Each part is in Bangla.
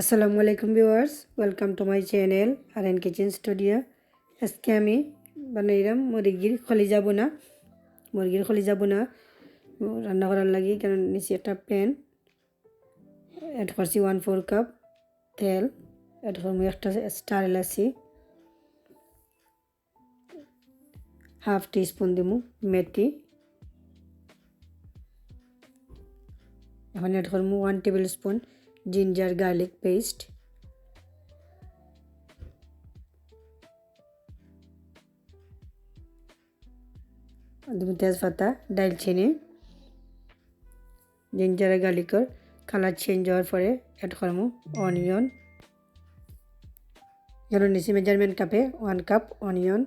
আসসালামু আলাইকুম viewers, welcome to my channel R kitchen studio. আজকে আমি বানাইলাম মুরগির খলিজা বোনা রান্না করার লাগি। কারণ নিচে একটা প্যান অ্যাড করছি 1/4 কাপ তেল, অ্যাড করবো একটা স্টার এলাচি, হাফ টিস্পুন দিমু মেথি, এখন অ্যাড করবো 1 tablespoon ginger garlic paste, দিমু তেজপাতা, দারচিনি, জিঞ্জার গার্লিকর কালার চেঞ্জ হওয়ার পরে অ্যাড করবো অনিয়ন। যেন নিচে মেজারমেন্ট কাপে 1 কাপ অনিয়ন,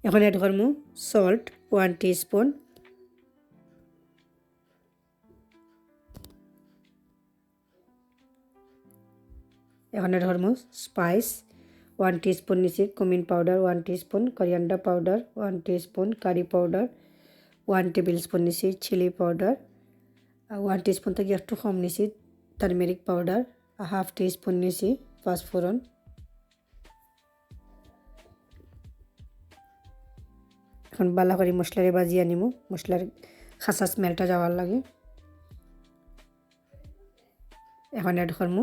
এখন অ্যাড করবো সল্ট 1 টিস্পুন, এখন অ্যাড করবো স্পাইস 1 টিস্পুন নিচে cumin powder, 1 teaspoon coriander powder, 1 teaspoon curry powder, 1 tablespoon নিচে চিলি পাউডার, 1 টিস্পুন থেকে একটু কম নিচে টার্মেরিক পাউডার, হাফ টিস্পুন নিচে পাঁচফোড়ন। এখন বালা করে মশলারে বাজিয়ে নিব, মশলার খাসা স্মেলটা যাওয়ার লাগে। এখন অ্যাড করবো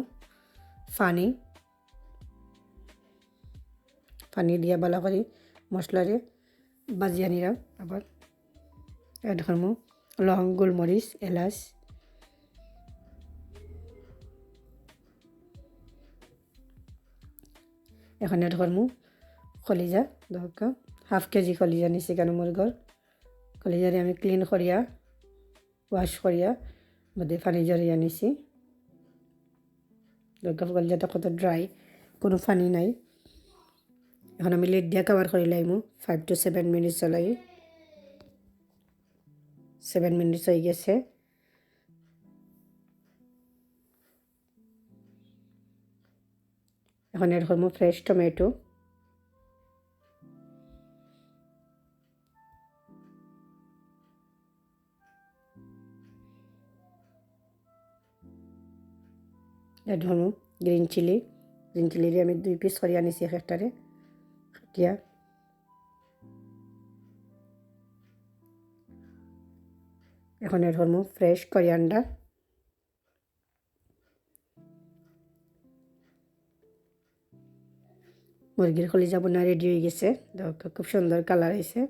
পানি দিয়া বালা করে মশলারে বাজিয়ে নিলাম। আবার অ্যাড করবো লং, গোলমরিচ, এলাচ, এখন অ্যাড করবো কলিজা, দরকার হাফ কেজি কলিজা নিছি। কেন মুরগর কলিজারে আমি ক্লিন করিয়া ওয়াশ করিয়া মধ্যে পানি জড়িয়ে নিছি। দরকার কলিজাটা কত ড্রাই, কোনো পানি নাই। এখন আমি লিড দিয়া কভার করে লাইমু 5 to 7 মিনিটস লাগে। 7 মিনিটস হয়ে গেছে। এখন এর করবো ফ্রেশ টমেটো, এর করবো গ্রিন চিলিরে আমি 2 পিস করিয়া নিছি একটারে কাটিয়া। এখন এর করবো ফ্রেশ কোরিয়ান্ডার, মুরগির কলিজা বোনা রেডি হয়ে গেছে। দেখো খুব সুন্দর কালার হয়েছে।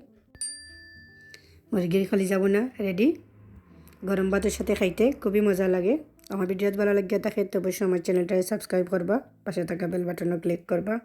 মুরগির কলিজা বোনা রেডি। গরম ভাতের সাথে খাইতে খুবই মজা লাগে। আমার ভিডিও ভালো লাগিয়ে থাকে তো অবশ্যই আমার চ্যানেলটাকে সাবস্ক্রাইব করবা, পাশে থাকা বেল বাটনও ক্লিক করবা।